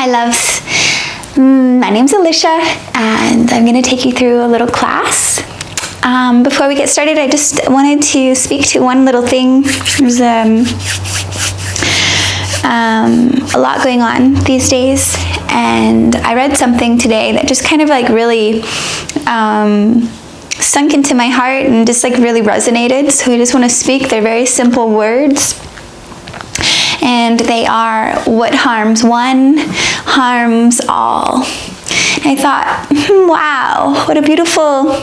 Hi loves, my name's Elisha and I'm going to take you through a little class. Before we get started, I just wanted to speak to one little thing. There's a lot going on these days, and I read something today that just kind of like really sunk into my heart and just like really resonated. So I just want to speak. They're very simple words. And they are, what harms one, harms all. And I thought, wow, what a beautiful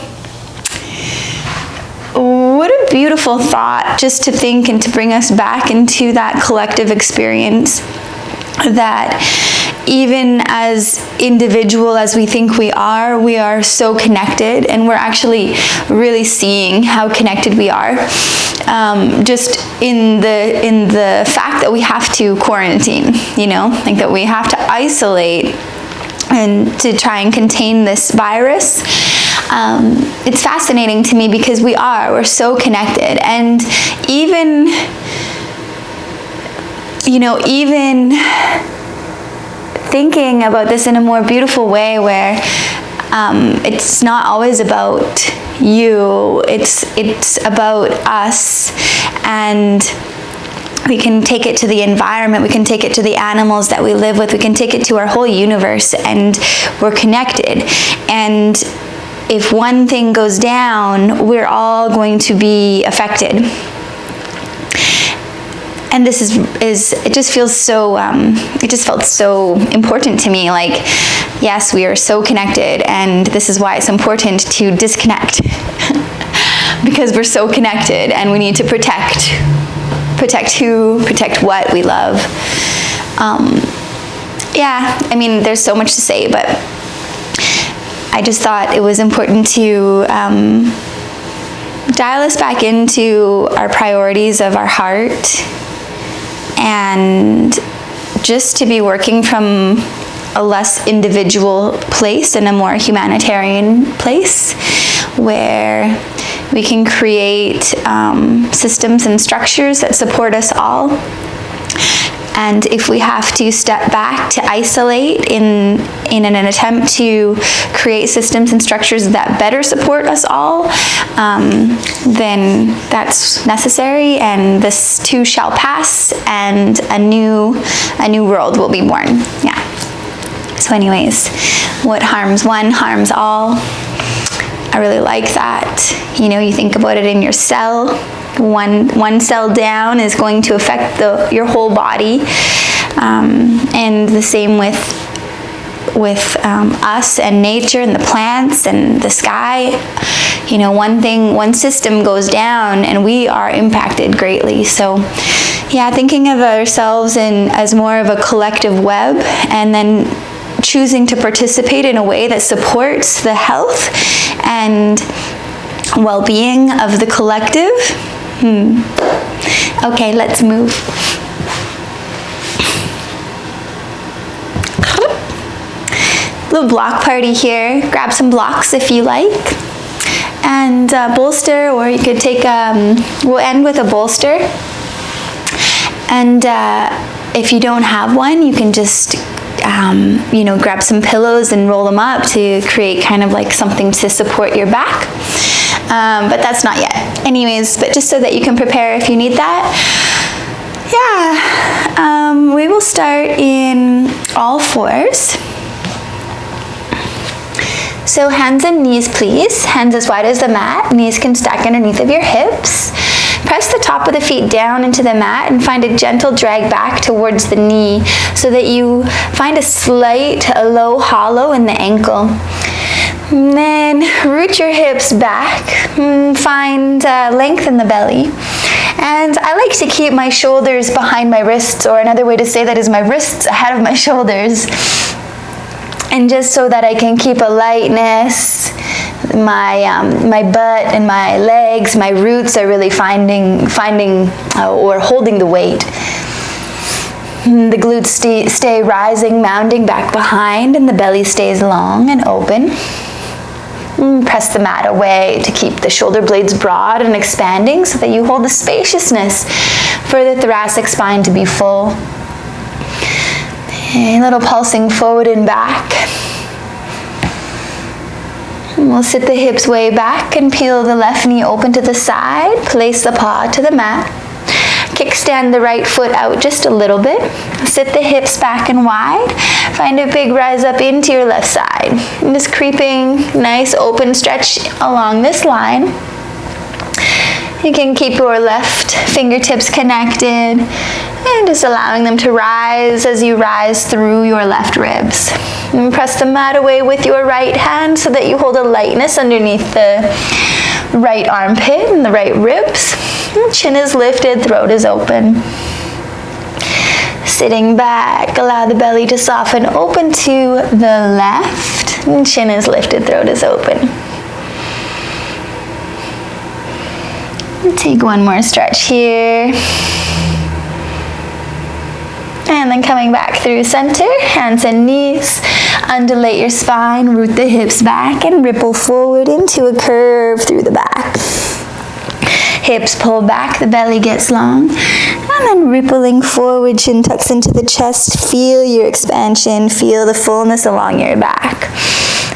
thought, just to think and to bring us back into that collective experience, that even as individual as we think we are so connected, and we're actually really seeing how connected we are. Just in the fact that we have to quarantine, like that we have to isolate and to try and contain this virus. It's fascinating to me because we're so connected, and even thinking about this in a more beautiful way, where it's not always about you, it's about us, and we can take it to the environment, we can take it to the animals that we live with, we can take it to our whole universe, and we're connected. And if one thing goes down, we're all going to be affected. And this it just feels so, it just felt so important to me. Like, yes, we are so connected, and this is why it's important to disconnect. Because we're so connected, and we need to protect what we love. Yeah, I mean, there's so much to say, but I just thought it was important to dial us back into our priorities of our heart, and just to be working from a less individual place and a more humanitarian place, where we can create systems and structures that support us all. And if we have to step back to isolate in an attempt to create systems and structures that better support us all, then that's necessary, and this too shall pass, and a new world will be born. Yeah. So anyways, what harms one harms all. I really like that. You think about it in your cell. One cell down is going to affect your whole body, and the same with us and nature and the plants and the sky. One system goes down and we are impacted greatly. So yeah, thinking of ourselves as more of a collective web, and then choosing to participate in a way that supports the health and well-being of the collective. Okay, let's move. Little block party here. Grab some blocks if you like, and bolster, or you could take, we'll end with a bolster. And if you don't have one, you can just grab some pillows and roll them up to create kind of like something to support your back. But that's not yet. Anyways, but just so that you can prepare if you need that. Yeah, we will start in all fours. So hands and knees, please. Hands as wide as the mat. Knees can stack underneath of your hips. Press the top of the feet down into the mat and find a gentle drag back towards the knee, so that you find a low hollow in the ankle. And then root your hips back, find length in the belly. And I like to keep my shoulders behind my wrists, or another way to say that is my wrists ahead of my shoulders. And just so that I can keep a lightness, my butt and my legs, my roots are really finding or holding the weight. The glutes stay rising, mounding back behind, and the belly stays long and open. Press the mat away to keep the shoulder blades broad and expanding, so that you hold the spaciousness for the thoracic spine to be full. Okay, a little pulsing forward and back. And we'll sit the hips way back and peel the left knee open to the side. Place the paw to the mat. Kickstand the right foot out just a little bit. Sit the hips back and wide. Find a big rise up into your left side. And just creeping, nice open stretch along this line. You can keep your left fingertips connected and just allowing them to rise as you rise through your left ribs. And press the mat away with your right hand so that you hold a lightness underneath the right armpit and the right ribs. Chin is lifted, throat is open. Sitting back, allow the belly to soften open to the left. And chin is lifted, throat is open. Take one more stretch here. And then coming back through center, hands and knees. Undulate your spine, root the hips back, and ripple forward into a curve through the back. Hips pull back, the belly gets long. And then rippling forward, chin tucks into the chest. Feel your expansion, feel the fullness along your back.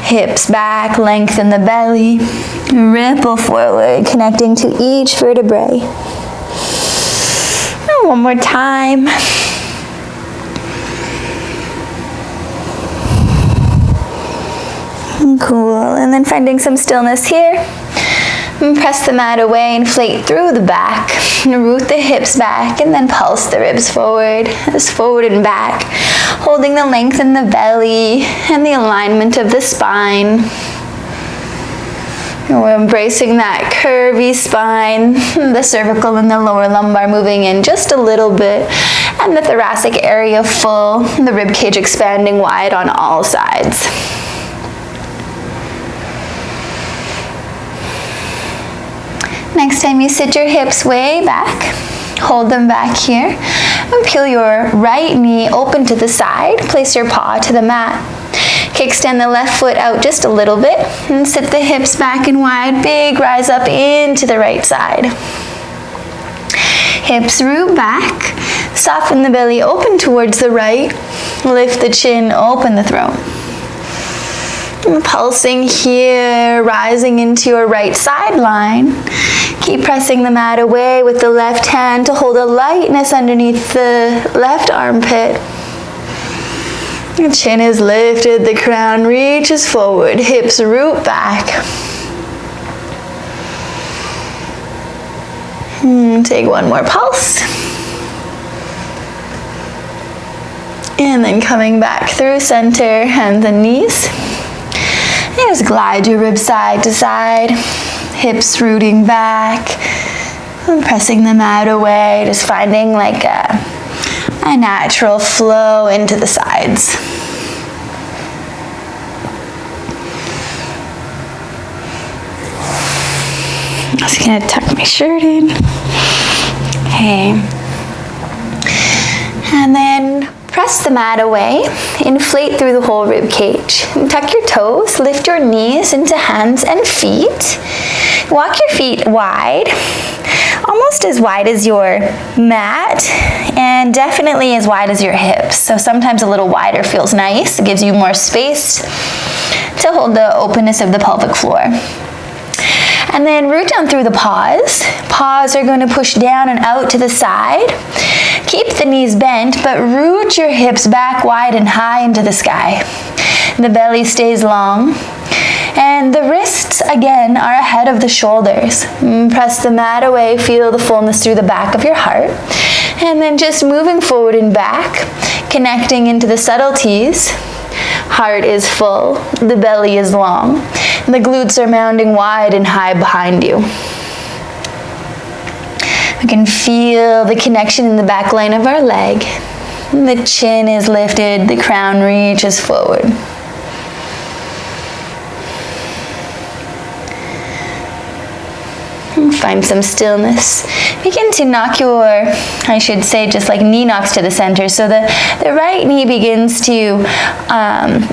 Hips back, lengthen the belly. Ripple forward, connecting to each vertebrae. And one more time. Cool, and then finding some stillness here. And press the mat away, inflate through the back, and root the hips back, and then pulse the ribs forward, just forward and back, holding the length in the belly and the alignment of the spine. And we're embracing that curvy spine, the cervical and the lower lumbar moving in just a little bit, and the thoracic area full, the rib cage expanding wide on all sides. Next time you sit your hips way back, hold them back here, and peel your right knee open to the side. Place your paw to the mat. Kickstand the left foot out just a little bit, and sit the hips back and wide. Big rise up into the right side. Hips root back. Soften the belly open towards the right. Lift the chin, open the throat. Pulsing here, rising into your right sideline. Keep pressing the mat away with the left hand to hold a lightness underneath the left armpit. The chin is lifted, the crown reaches forward, hips root back. Take one more pulse. And then coming back through center, hands and knees. And just glide your ribs side to side, hips rooting back, and pressing the mat away, just finding like a natural flow into the sides. I'm just gonna tuck my shirt in. Okay. And then press the mat away, inflate through the whole rib cage. Tuck your toes, lift your knees into hands and feet. Walk your feet wide, almost as wide as your mat, and definitely as wide as your hips. So sometimes a little wider feels nice. It gives you more space to hold the openness of the pelvic floor. And then root down through the paws. Paws are going to push down and out to the side. Keep the knees bent, but root your hips back wide and high into the sky. The belly stays long. And the wrists, again, are ahead of the shoulders. Press the mat away, feel the fullness through the back of your heart. And then just moving forward and back, connecting into the subtleties. Heart is full, the belly is long. The glutes are mounding wide and high behind you. We can feel the connection in the back line of our leg. The chin is lifted, the crown reaches forward. Find some stillness. Begin to knock your, I should say, just like knee knocks to the center. So the right knee begins to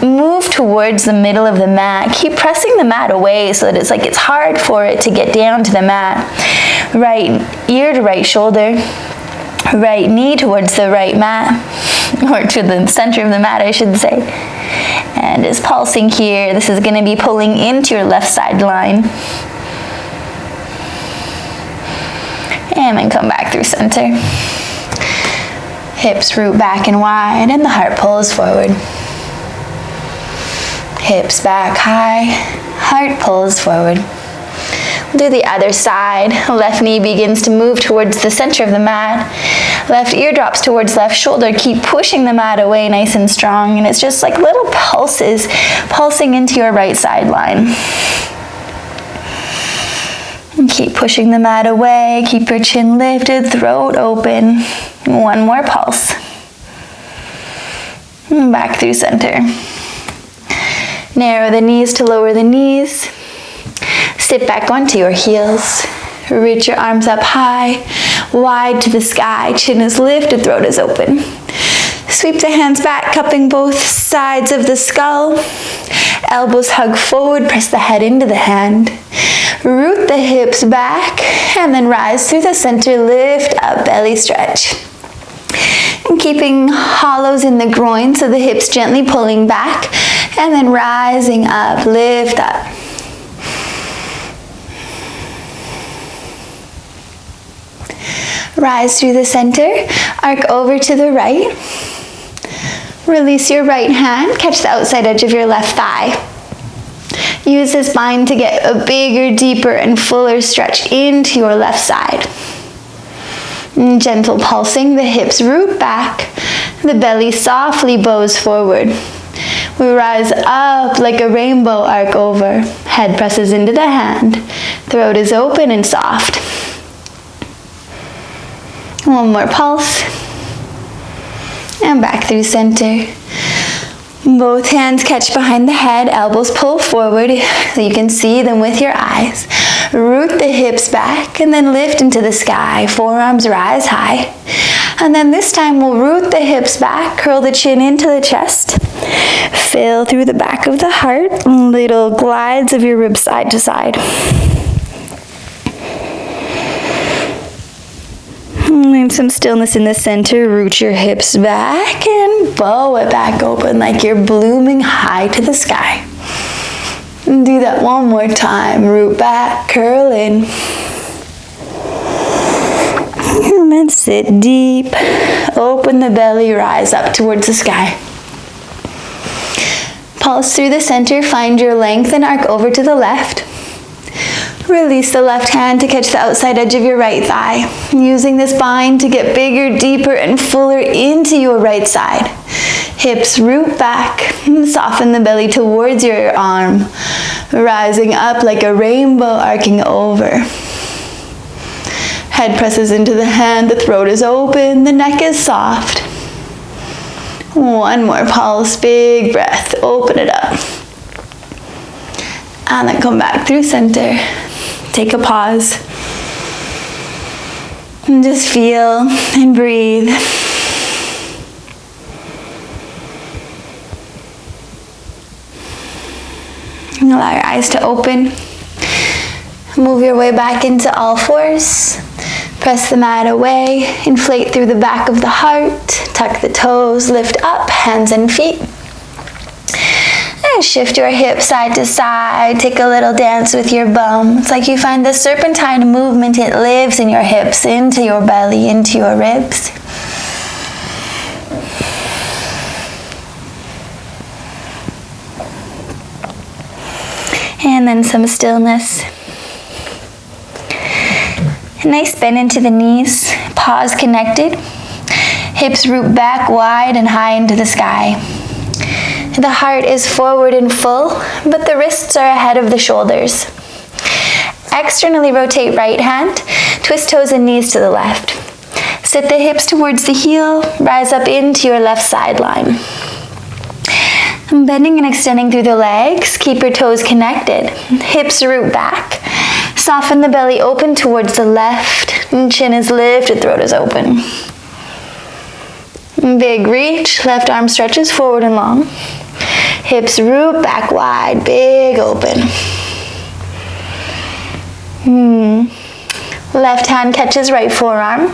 move towards the middle of the mat. Keep pressing the mat away so that it's hard for it to get down to the mat. Right ear to right shoulder. Right knee towards the right mat. or to the center of the mat, I should say. And is pulsing here. This is going to be pulling into your left side line. And then come back through center. Hips root back and wide, and the heart pulls forward. Hips back high, heart pulls forward. We'll do the other side. Left knee begins to move towards the center of the mat. Left ear drops towards left shoulder. Keep pushing the mat away nice and strong, and it's just like little pulses pulsing into your right side line. And keep pushing the mat away. Keep your chin lifted, throat open. One more pulse. And back through center. Narrow the knees to lower the knees. Sit back onto your heels. Reach your arms up high, wide to the sky. Chin is lifted, throat is open. Sweep the hands back, cupping both sides of the skull. Elbows hug forward, press the head into the hand. Root the hips back, and then rise through the center, lift up, belly stretch. And keeping hollows in the groin, so the hips gently pulling back, and then rising up, lift up. Rise through the center, arc over to the right. Release your right hand, catch the outside edge of your left thigh. Use the spine to get a bigger, deeper, and fuller stretch into your left side. And gentle pulsing, the hips root back, the belly softly bows forward. We rise up like a rainbow, arc over. Head presses into the hand. Throat is open and soft. One more pulse. And back through center. Both hands catch behind the head, elbows pull forward so you can see them with your eyes. Root the hips back and then lift into the sky. Forearms rise high. And then this time we'll root the hips back, curl the chin into the chest. Fill through the back of the heart, little glides of your ribs side to side. And some stillness in the center. Root your hips back and bow it back open like you're blooming high to the sky. And do that one more time. Root back, curl in. And then sit deep. Open the belly, rise up towards the sky. Pulse through the center, find your length and arc over to the left. Release the left hand to catch the outside edge of your right thigh. Using the spine to get bigger, deeper, and fuller into your right side. Hips root back. Soften the belly towards your arm. Rising up like a rainbow, arcing over. Head presses into the hand. The throat is open. The neck is soft. One more pulse. Big breath. Open it up. And then come back through center. Take a pause. And just feel and breathe. And allow your eyes to open. Move your way back into all fours. Press the mat away. Inflate through the back of the heart. Tuck the toes. Lift up, hands and feet. And shift your hips side to side. Take a little dance with your bum. It's like you find the serpentine movement. It lives in your hips, into your belly, into your ribs. And then some stillness. A nice bend into the knees. Paws connected. Hips root back wide and high into the sky. The heart is forward and full, but the wrists are ahead of the shoulders. Externally rotate right hand, twist toes and knees to the left. Sit the hips towards the heel, rise up into your left sideline. Bending and extending through the legs, keep your toes connected. Hips root back. Soften the belly open towards the left, and chin is lifted, throat is open. Big reach, left arm stretches forward and long. Hips root back wide, big open. Left hand catches right forearm.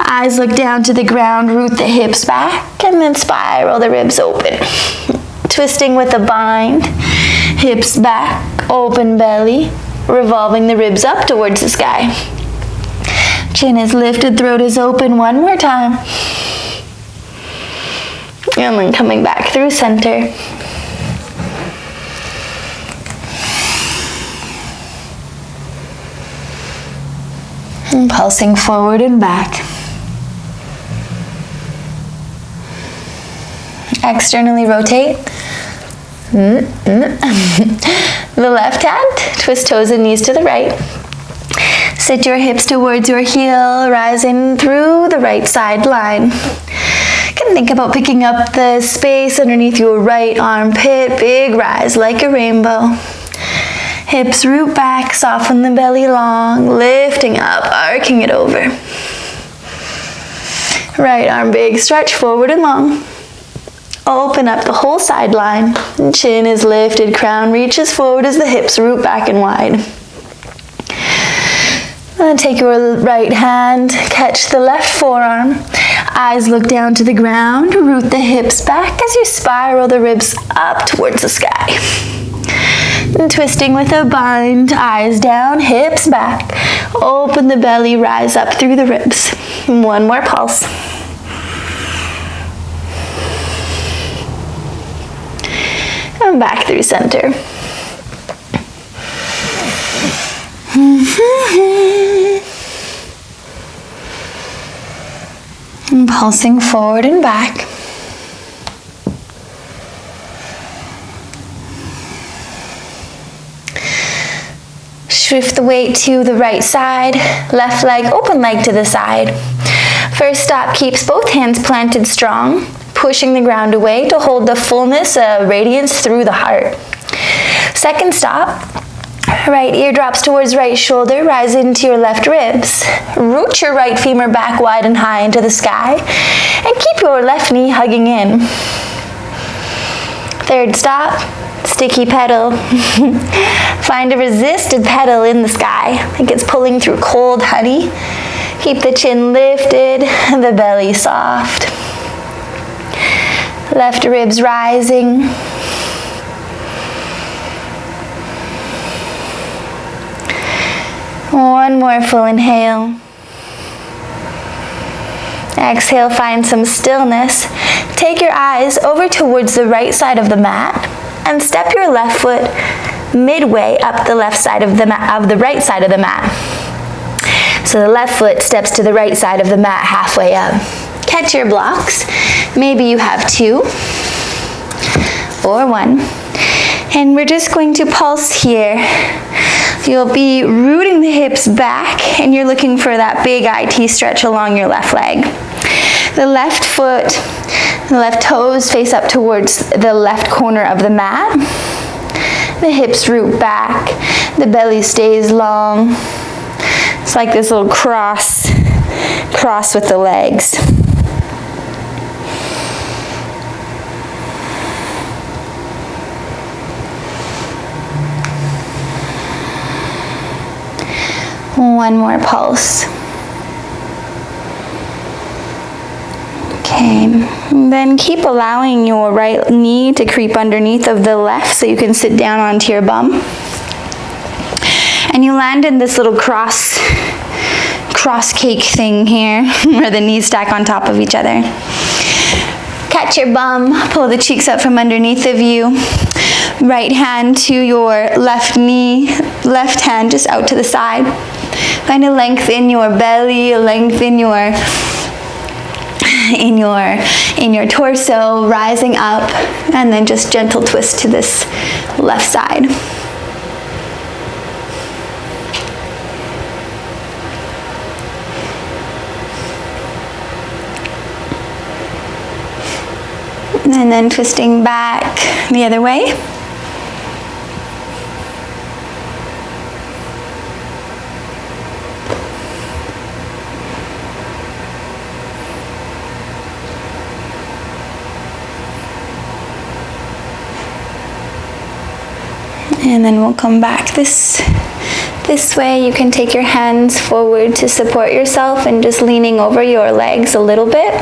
Eyes look down to the ground, root the hips back, and then spiral the ribs open. Twisting with a bind, hips back, open belly, revolving the ribs up towards the sky. Chin is lifted, throat is open. One more time. And then coming back through center. And pulsing forward and back. Externally rotate. The left hand, twist toes and knees to the right. Sit your hips towards your heel, rising through the right side line. You can think about picking up the space underneath your right armpit, big rise like a rainbow. Hips root back, soften the belly long, lifting up, arcing it over. Right arm big, stretch forward and long. Open up the whole sideline. Chin is lifted, crown reaches forward as the hips root back and wide. And take your right hand, catch the left forearm. Eyes look down to the ground, root the hips back as you spiral the ribs up towards the sky. And twisting with a bind, eyes down, hips back. Open the belly, rise up through the ribs. One more pulse. And back through center. And pulsing forward and back. Shift the weight to the right side, left leg, open leg to the side. First stop keeps both hands planted strong, pushing the ground away to hold the fullness of radiance through the heart. Second stop, right ear drops towards right shoulder, rise into your left ribs. Root your right femur back wide and high into the sky, and keep your left knee hugging in. Third stop, sticky pedal. Find a resisted pedal in the sky, like it's pulling through cold honey. Keep the chin lifted, the belly soft. Left ribs rising. One more full inhale. Exhale, find some stillness. Take your eyes over towards the right side of the mat and step your left foot midway up the left side of the right side of the mat. So the left foot steps to the right side of the mat halfway up. Catch your blocks. Maybe you have 2 or 1. And we're just going to pulse here. You'll be rooting the hips back and you're looking for that big IT stretch along your left leg. The left foot, the left toes face up towards the left corner of the mat. The hips root back. The belly stays long. It's like this little cross with the legs. One more pulse. Okay, and then keep allowing your right knee to creep underneath of the left so you can sit down onto your bum. And you land in this little cross cake thing here, where the knees stack on top of each other. Catch your bum, pull the cheeks up from underneath of you. Right hand to your left knee, left hand just out to the side. Kind of lengthen your belly, lengthen your in your torso, rising up, and then just gentle twist to this left side. And then twisting back the other way. And then we'll come back this way. You can take your hands forward to support yourself and just leaning over your legs a little bit.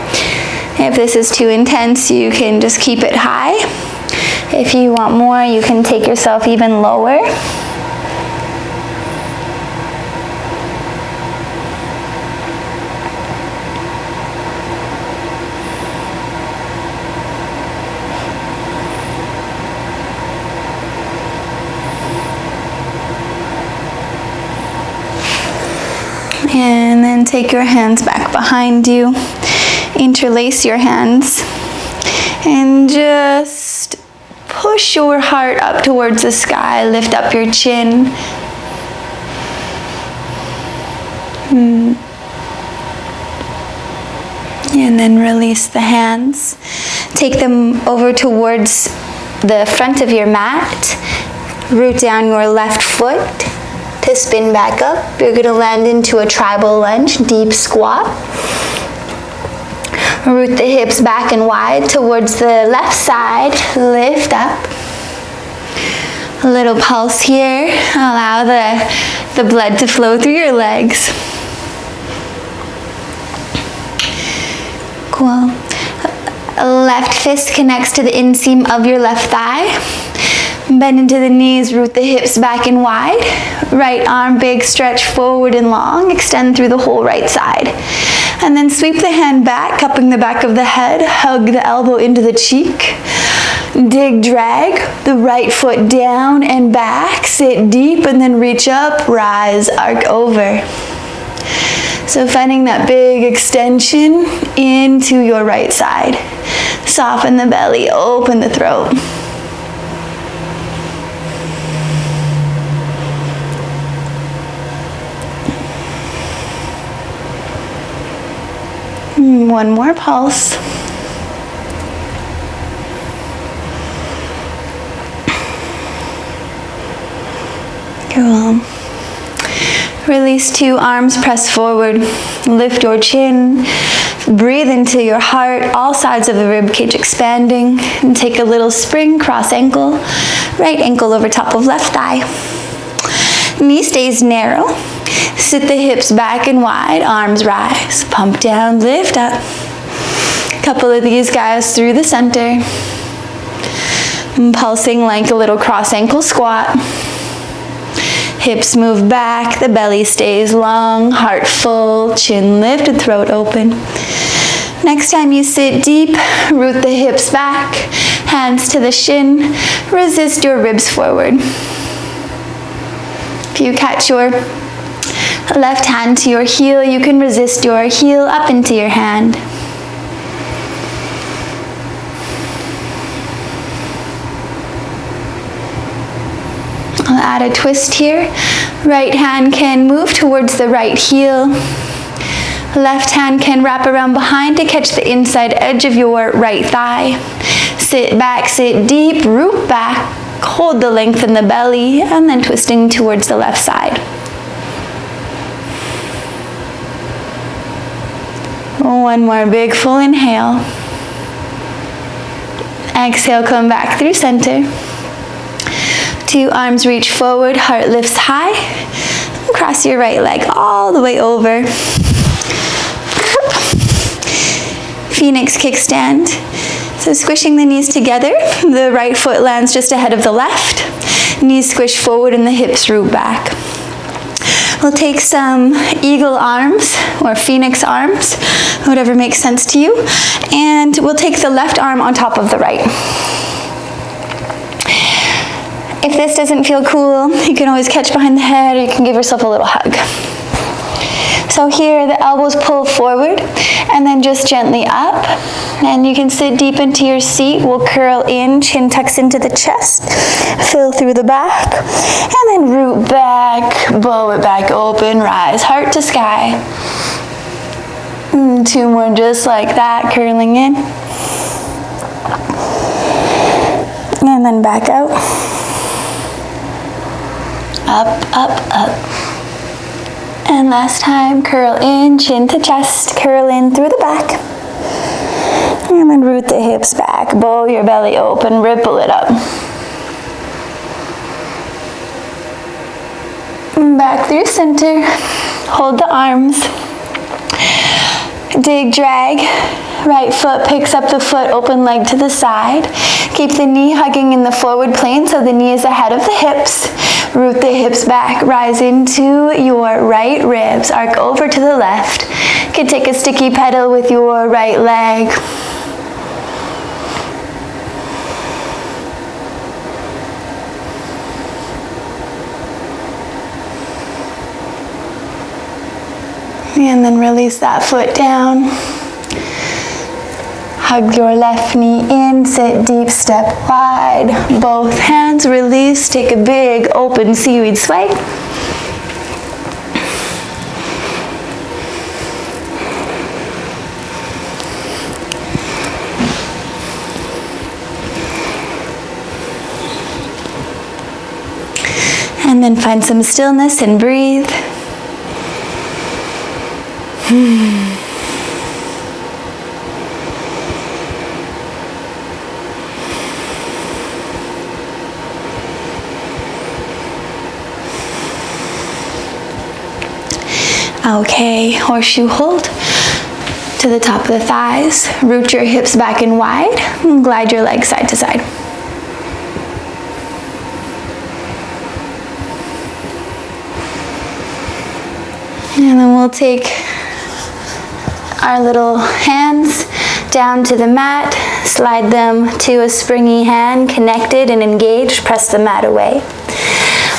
If this is too intense, you can just keep it high. If you want more, you can take yourself even lower. And then take your hands back behind you. Interlace your hands. And just push your heart up towards the sky. Lift up your chin. And then release the hands. Take them over towards the front of your mat. Root down your left foot to spin back up. You're going to land into a tribal lunge, deep squat. Root the hips back and wide towards the left side. Lift up. A little pulse here. Allow the blood to flow through your legs. Cool. Left fist connects to the inseam of your left thigh. Bend into the knees, root the hips back and wide. Right arm big, stretch forward and long. Extend through the whole right side. And then sweep the hand back, cupping the back of the head. Hug the elbow into the cheek. Dig, drag the right foot down and back. Sit deep and then reach up, rise, arc over. So finding that big extension into your right side. Soften the belly, open the throat. One more pulse. Cool. Release 2 arms, press forward. Lift your chin. Breathe into your heart, all sides of the rib cage expanding. And take a little spring, cross ankle. Right ankle over top of left thigh. Knee stays narrow. Sit the hips back and wide, arms rise. Pump down, lift up. A couple of these guys through the center. Pulsing like a little cross ankle squat. Hips move back, the belly stays long, heart full, chin lifted, throat open. Next time you sit deep, root the hips back, hands to the shin, resist your ribs forward. If you catch your left hand to your heel, you can resist your heel up into your hand. I'll add a twist here. Right hand can move towards the right heel. Left hand can wrap around behind to catch the inside edge of your right thigh. Sit back, sit deep, root back, hold the length in the belly, and then twisting towards the left side. One more big full inhale. Exhale, come back through center. 2 arms reach forward, heart lifts high. Cross your right leg all the way over. Phoenix kickstand. So squishing the knees together, the right foot lands just ahead of the left. Knees squish forward and the hips root back. We'll take some eagle arms or phoenix arms, whatever makes sense to you. And we'll take the left arm on top of the right. If this doesn't feel cool, you can always catch behind the head or you can give yourself a little hug. So here, the elbows pull forward and then just gently up. And you can sit deep into your seat. We'll curl in, chin tucks into the chest, fill through the back, and then root back, bow it back open, rise, heart to sky. 2 more just like that, curling in. And then back out. Up, up, up. And last time, curl in, chin to chest, curl in through the back. And then root the hips back, bow your belly open, ripple it up. Back through center. Hold the arms. Dig, drag. Right foot picks up the foot, open leg to the side. Keep the knee hugging in the forward plane so the knee is ahead of the hips. Root the hips back, rise into your right ribs. Arc over to the left. You can take a sticky pedal with your right leg. And then release that foot down. Hug your left knee in, sit deep, step wide. Both hands release, take a big open seaweed sway. And then find some stillness and breathe. Okay, horseshoe hold to the top of the thighs. Root your hips back and wide and glide your legs side to side. And then we'll take our little hands down to the mat, slide them to a springy hand, connected and engaged, press the mat away.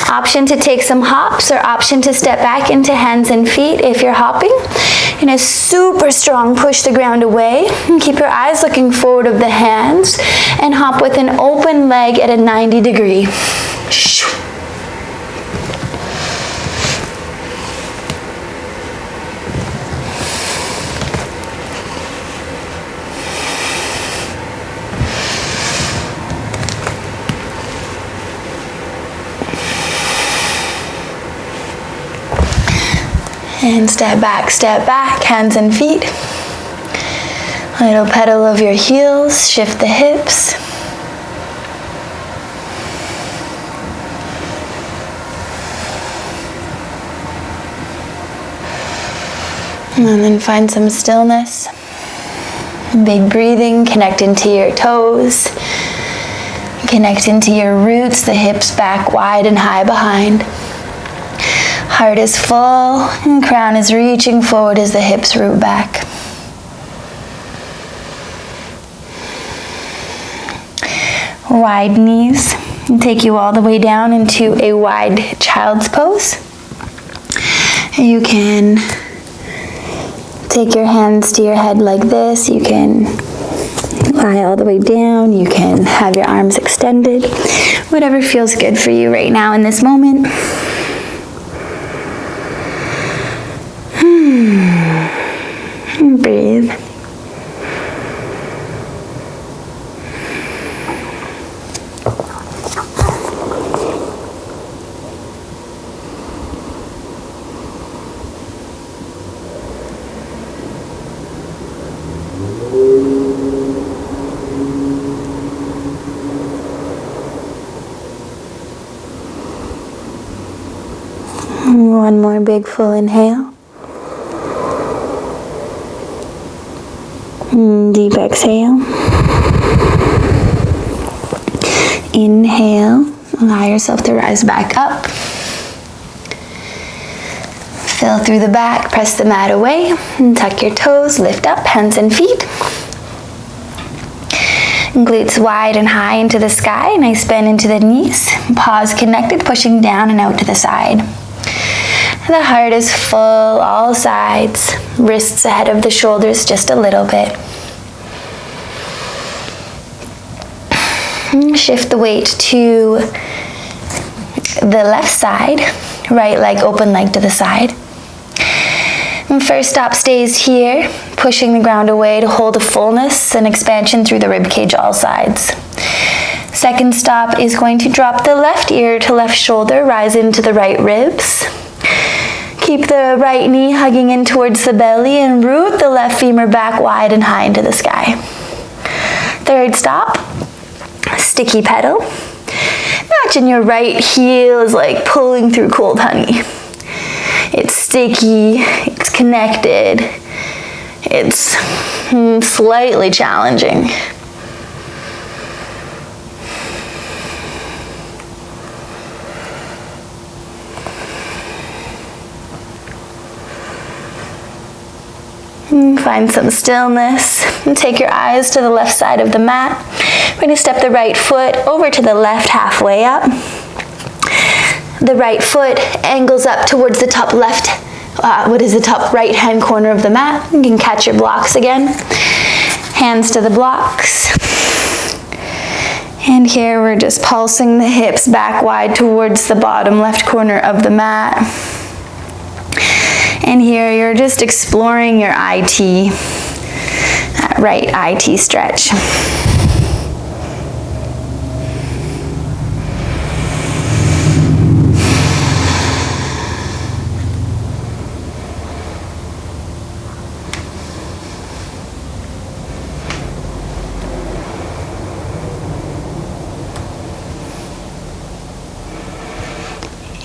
Option to take some hops or option to step back into hands and feet if you're hopping. In a super strong push the ground away. And keep your eyes looking forward of the hands and hop with an open leg at a 90 degree. And step back, hands and feet. A little pedal of your heels, shift the hips. And then find some stillness. Big breathing, connect into your toes. Connect into your roots, the hips back wide and high behind. Heart is full and crown is reaching forward as the hips root back. Wide knees and take you all the way down into a wide child's pose. You can take your hands to your head like this. You can lie all the way down. You can have your arms extended. Whatever feels good for you right now in this moment. Breathe. One more big full inhale. Deep exhale. Inhale. Allow yourself to rise back up. Fill through the back. Press the mat away. And tuck your toes. Lift up. Hands and feet. Glutes wide and high into the sky. Nice bend into the knees. Paws connected. Pushing down and out to the side. The heart is full, all sides. Wrists ahead of the shoulders just a little bit. Shift the weight to the left side. Right leg, open leg to the side. And first stop stays here, pushing the ground away to hold a fullness and expansion through the rib cage, all sides. Second stop is going to drop the left ear to left shoulder, rise into the right ribs. Keep the right knee hugging in towards the belly and root the left femur back wide and high into the sky. Third stop, sticky pedal. Imagine your right heel is like pulling through cold honey. It's sticky, it's connected, it's slightly challenging. Find some stillness and take your eyes to the left side of the mat. We're going to step the right foot over to the left halfway up. The right foot angles up towards the top left, the top right hand corner of the mat. You can catch your blocks again. Hands to the blocks. And here we're just pulsing the hips back wide towards the bottom left corner of the mat. And here you're just exploring your IT, that right IT stretch.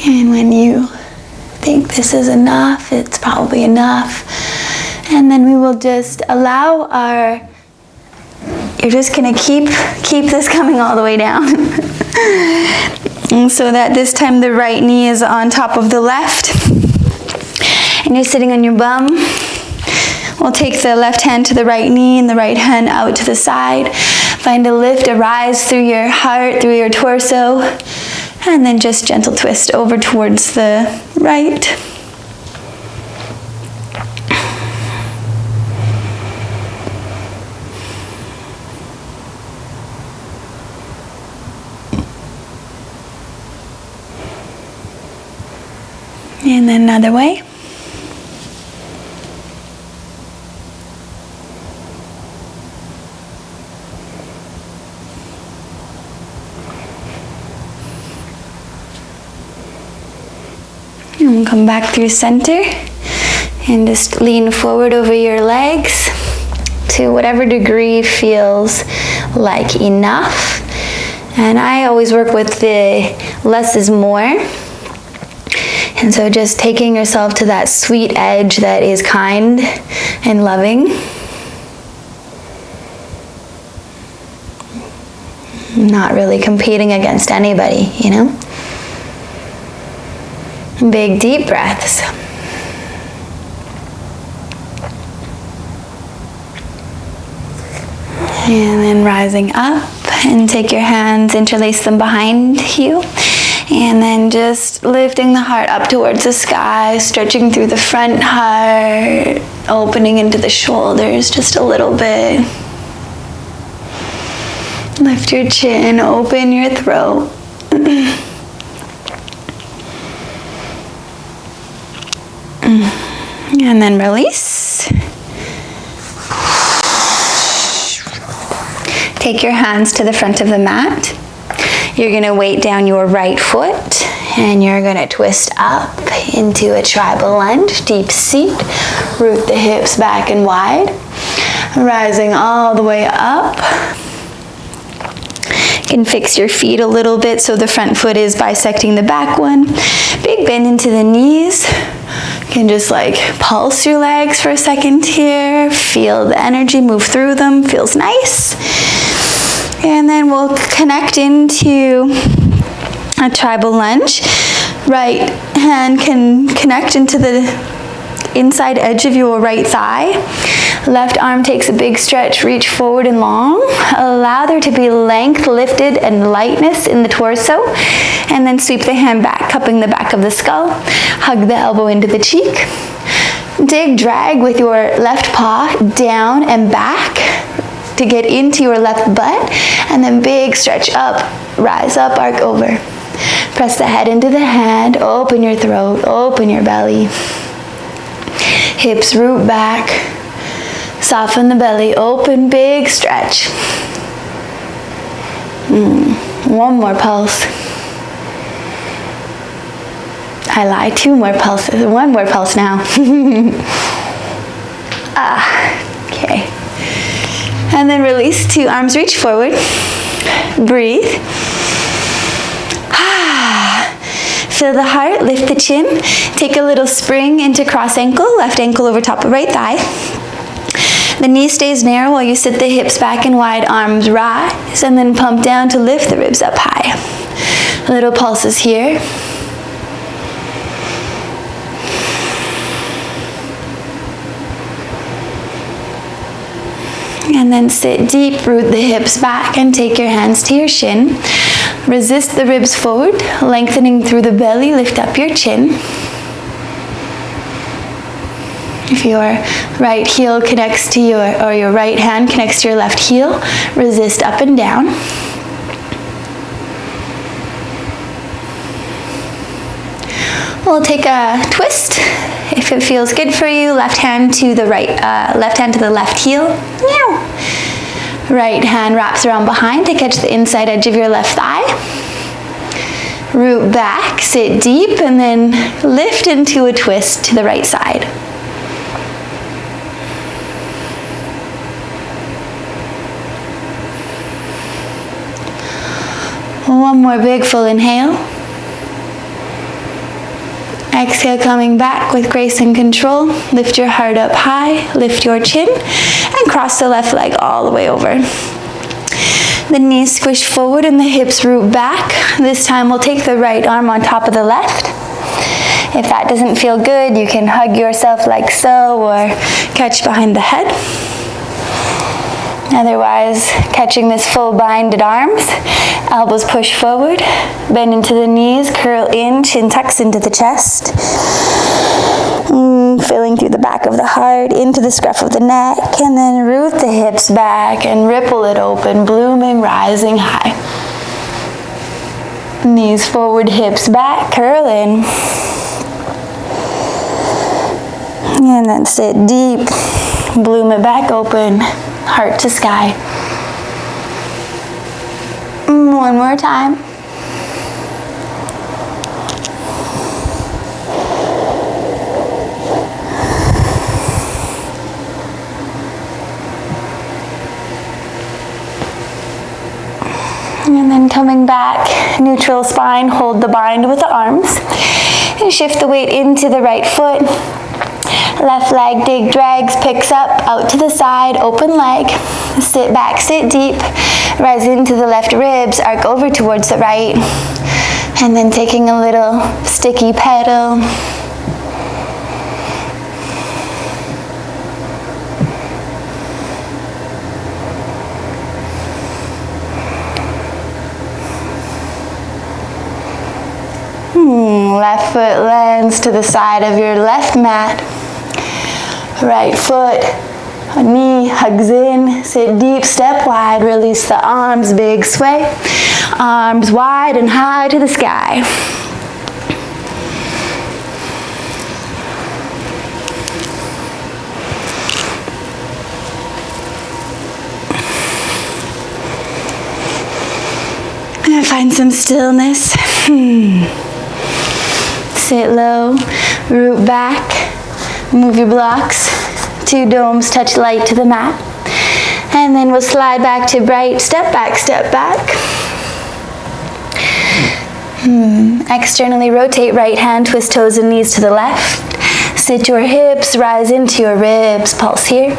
And when you think this is enough, it's probably enough. And then we will just allow you're just gonna keep this coming all the way down. And so that this time the right knee is on top of the left. And you're sitting on your bum. We'll take the left hand to the right knee and the right hand out to the side. Find a lift, a rise through your heart, through your torso. And then just gentle twist over towards the right. And then another way. And come back through center and just lean forward over your legs to whatever degree feels like enough. And I always work with the less is more. And so just taking yourself to that sweet edge that is kind and loving. Not really competing against anybody, you know? Big deep breaths. And then rising up and take your hands, interlace them behind you. And then just lifting the heart up towards the sky, stretching through the front heart, opening into the shoulders just a little bit. Lift your chin, open your throat. And then release. Take your hands to the front of the mat. You're going to weight down your right foot and you're going to twist up into a tribal lunge, deep seat. Root the hips back and wide. Rising all the way up. You can fix your feet a little bit so the front foot is bisecting the back one. Big bend into the knees. You can just like pulse your legs for a second here. Feel the energy move through them. Feels nice. And then we'll connect into a tribal lunge. Right hand can connect into the inside edge of your right thigh. Left arm takes a big stretch, reach forward and long. Allow there to be length, lifted, and lightness in the torso. And then sweep the hand back, cupping the back of the skull. Hug the elbow into the cheek. Dig, drag with your left paw down and back to get into your left butt. And then big stretch up, rise up, arc over. Press the head into the hand, open your throat, open your belly. Hips root back. Soften the belly, open, big stretch. One more pulse. I lied, 2 more pulses, 1 more pulse now. Okay. And then release, 2 arms reach forward. Breathe. Feel the heart, lift the chin. Take a little spring into cross ankle, left ankle over top of right thigh. The knee stays narrow while you sit the hips back and wide, arms rise, and then pump down to lift the ribs up high. Little pulses here. And then sit deep, root the hips back, and take your hands to your shin. Resist the ribs forward, lengthening through the belly, lift up your chin. If your right heel connects to your right hand connects to your left heel, resist up and down. We'll take a twist. If it feels good for you, left hand to the right, left hand to the left heel. Right hand wraps around behind to catch the inside edge of your left thigh. Root back, sit deep, and then lift into a twist to the right side. One more big full inhale. Exhale, coming back with grace and control. Lift your heart up high, lift your chin, and cross the left leg all the way over. The knees squish forward and the hips root back. This time we'll take the right arm on top of the left. If that doesn't feel good, you can hug yourself like so or catch behind the head. Otherwise, catching this full bind at arms, elbows push forward, bend into the knees, curl in, chin tucks into the chest. Filling through the back of the heart, into the scruff of the neck, and then root the hips back and ripple it open, blooming, rising high. Knees forward, hips back, curl in. And then sit deep, bloom it back open, heart to sky. One more time. And then coming back, neutral spine, hold the bind with the arms. And shift the weight into the right foot. Left leg dig, drags, picks up, out to the side, open leg. Sit back, sit deep, rise into the left ribs, arc over towards the right. And then taking a little sticky pedal. Left foot lands to the side of your left mat. Right foot, knee hugs in, sit deep, step wide, release the arms, big sway. Arms wide and high to the sky. And find some stillness. Sit low, root back, move your blocks. Two domes touch light to the mat. And then we'll slide back to right, step back, step back. Externally rotate right hand, twist toes and knees to the left. Sit your hips, rise into your ribs, pulse here.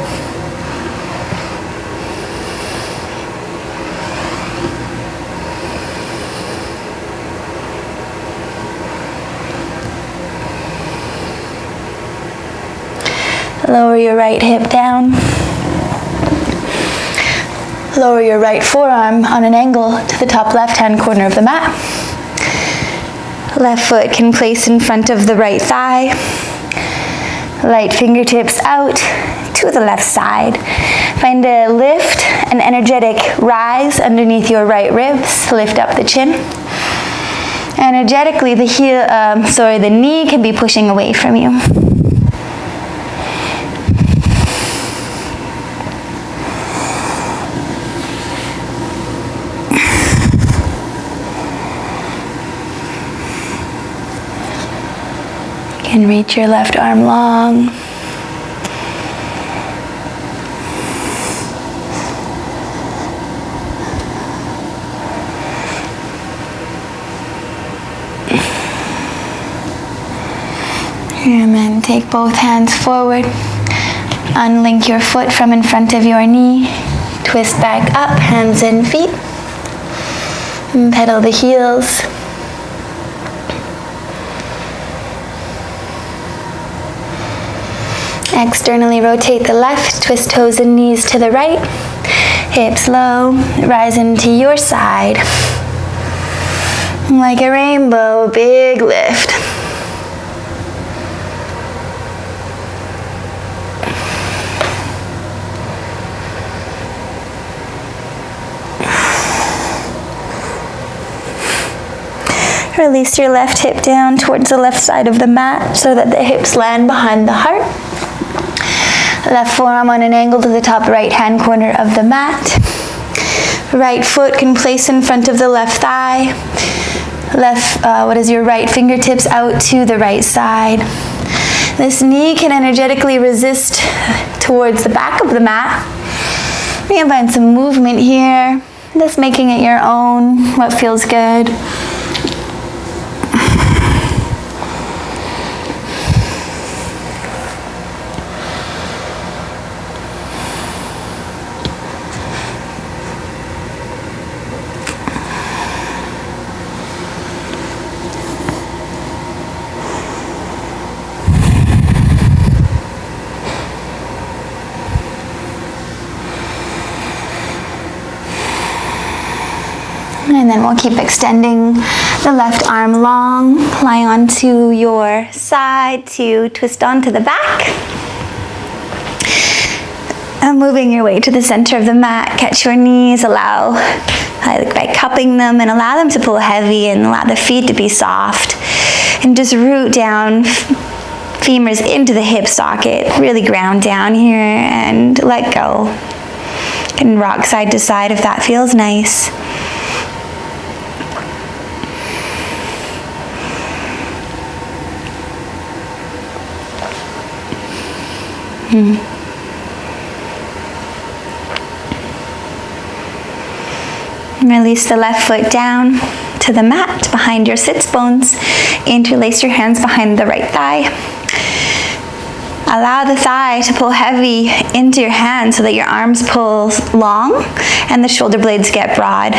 Lower your right hip down. Lower your right forearm on an angle to the top left-hand corner of the mat. Left foot can place in front of the right thigh. Light fingertips out to the left side. Find a lift, an energetic rise underneath your right ribs. Lift up the chin. Energetically, the knee can be pushing away from you. And reach your left arm long. Take both hands forward. Unlink your foot from in front of your knee. Twist back up, hands and feet. And pedal the heels. Externally rotate the left, twist toes and knees to the right. Hips low, rise into your side. Like a rainbow, big lift. Release your left hip down towards the left side of the mat so that the hips land behind the heart. Left forearm on an angle to the top right hand corner of the mat. Right foot can place in front of the left thigh. Your right fingertips out to the right side. This knee can energetically resist towards the back of the mat. You can find some movement here, just making it your own, what feels good. And then we'll keep extending the left arm long. Lie onto your side to twist onto the back. And moving your way to the center of the mat, catch your knees, by cupping them and allow them to pull heavy and allow the feet to be soft. And just root down, femurs into the hip socket. Really ground down here and let go. You can rock side to side if that feels nice. Release the left foot down to the mat behind your sits bones. Interlace your hands behind the right thigh. Allow the thigh to pull heavy into your hands so that your arms pull long and the shoulder blades get broad.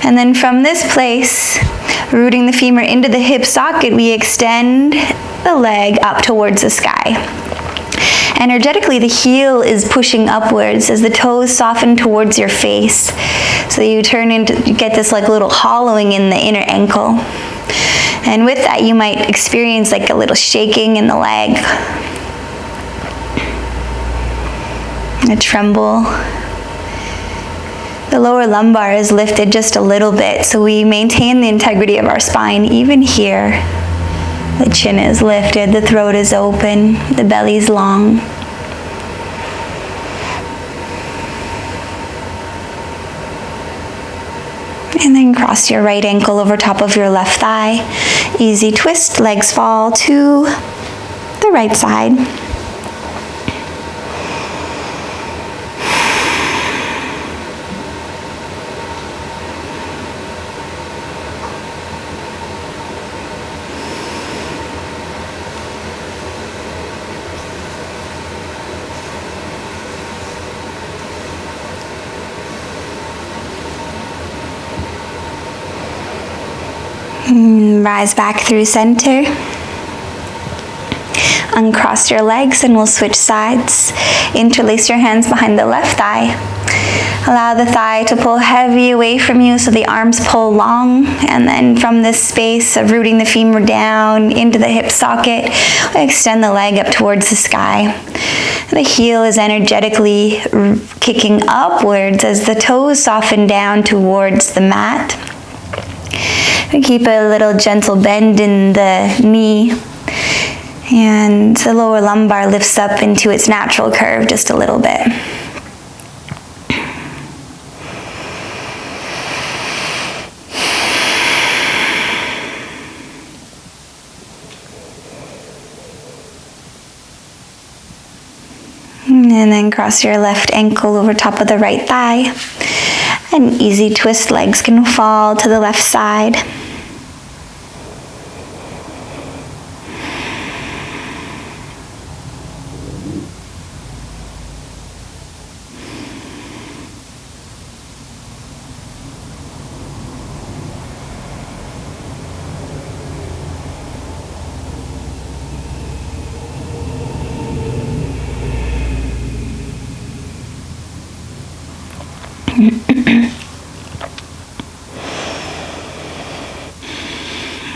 And then from this place, rooting the femur into the hip socket, we extend the leg up towards the sky. Energetically, the heel is pushing upwards as the toes soften towards your face. So you get this like little hollowing in the inner ankle. And with that, you might experience like a little shaking in the leg. A tremble. The lower lumbar is lifted just a little bit, so we maintain the integrity of our spine even here. The chin is lifted, the throat is open, the belly's long. And then cross your right ankle over top of your left thigh. Easy twist, legs fall to the right side. Rise back through center. Uncross your legs and we'll switch sides. Interlace your hands behind the left thigh. Allow the thigh to pull heavy away from you so the arms pull long. And then from this space of rooting the femur down into the hip socket, we extend the leg up towards the sky. The heel is energetically kicking upwards as the toes soften down towards the mat. We keep a little gentle bend in the knee, and the lower lumbar lifts up into its natural curve just a little bit. And then cross your left ankle over top of the right thigh. An easy twist, legs can fall to the left side.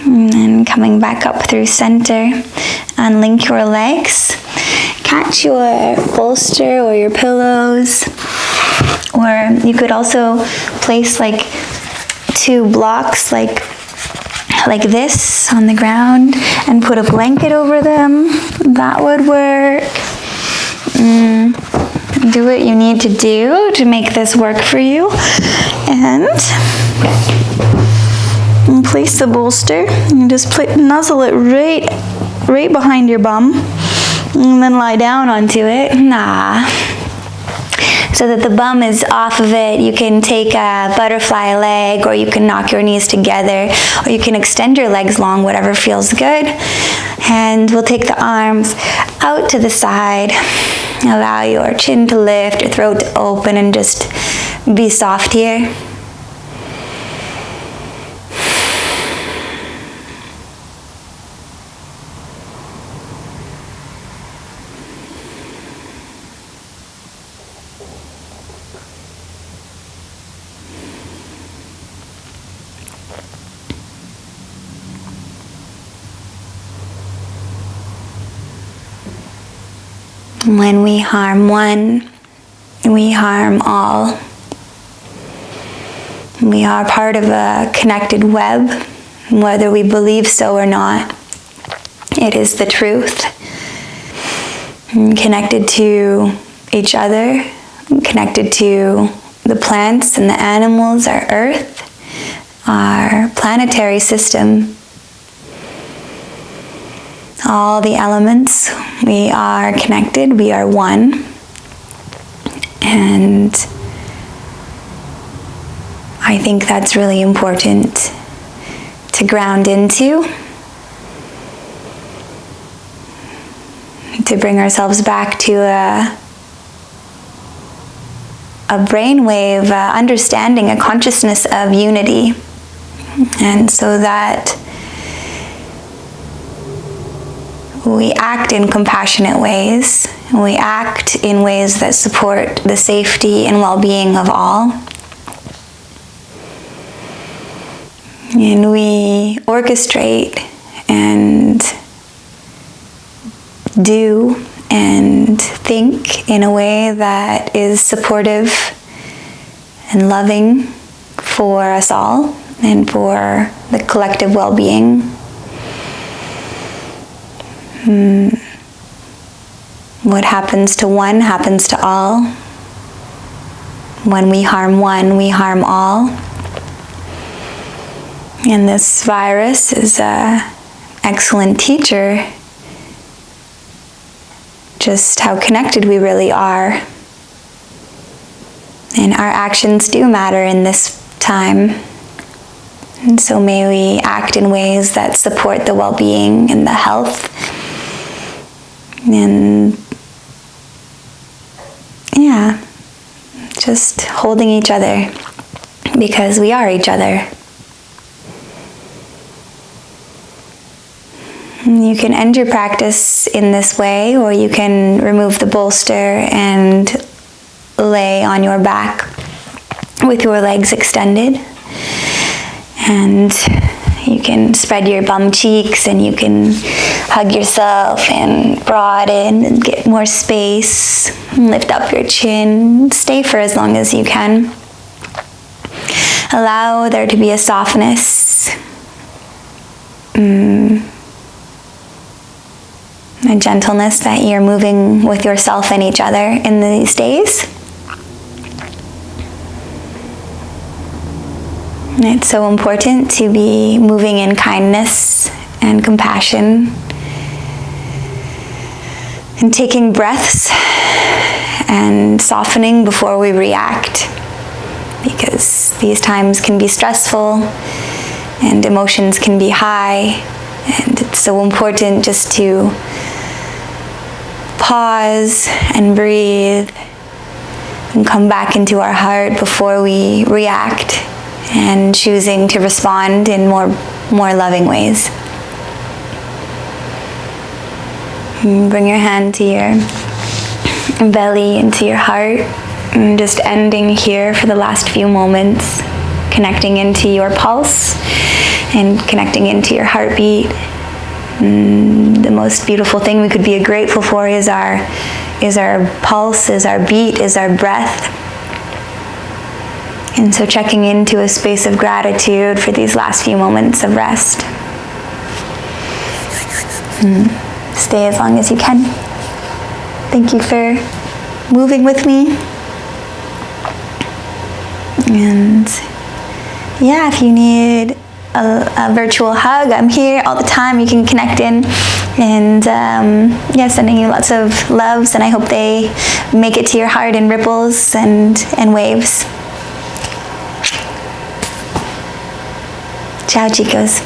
And then coming back up through center, unlink your legs. Catch your bolster or your pillows. Or you could also place like 2 blocks like this on the ground and put a blanket over them. That would work. Do what you need to do to make this work for you. And place the bolster and just nuzzle it right behind your bum. And then lie down onto it. So that the bum is off of it. You can take a butterfly leg, or you can knock your knees together, or you can extend your legs long, whatever feels good. And we'll take the arms out to the side. Allow your chin to lift, your throat to open, and just be soft here. When we harm one, we harm all. We are part of a connected web, whether we believe so or not. It is the truth. Connected to each other, connected to the plants and the animals, our earth, our planetary system. All the elements, we are connected, we are one. And I think that's really important to ground into, to bring ourselves back to a brainwave understanding, a consciousness of unity. And so that we act in compassionate ways. We act in ways that support the safety and well-being of all. And we orchestrate and do and think in a way that is supportive and loving for us all and for the collective well-being. What happens to one happens to all. When we harm one, we harm all. And this virus is an excellent teacher, just how connected we really are. And our actions do matter in this time. And so may we act in ways that support the well-being and the health. And yeah, just holding each other because we are each other. You can end your practice in this way, or you can remove the bolster and lay on your back with your legs extended. And you can spread your bum cheeks, and you can hug yourself and broaden and get more space. Lift up your chin. Stay for as long as you can. Allow there to be a softness, a gentleness that you're moving with yourself and each other in these days. It's so important to be moving in kindness and compassion and taking breaths and softening before we react, because these times can be stressful and emotions can be high, and it's so important just to pause and breathe and come back into our heart before we react, and choosing to respond in more loving ways. Bring your hand to your belly and to your heart. And just ending here for the last few moments, connecting into your pulse and connecting into your heartbeat. The most beautiful thing we could be grateful for is our pulse, is our beat, is our breath. And so checking into a space of gratitude for these last few moments of rest. Stay as long as you can. Thank you for moving with me. And yeah, if you need a virtual hug, I'm here all the time. You can connect in, and yeah, sending you lots of loves, and I hope they make it to your heart in ripples and waves. Ciao, chicos.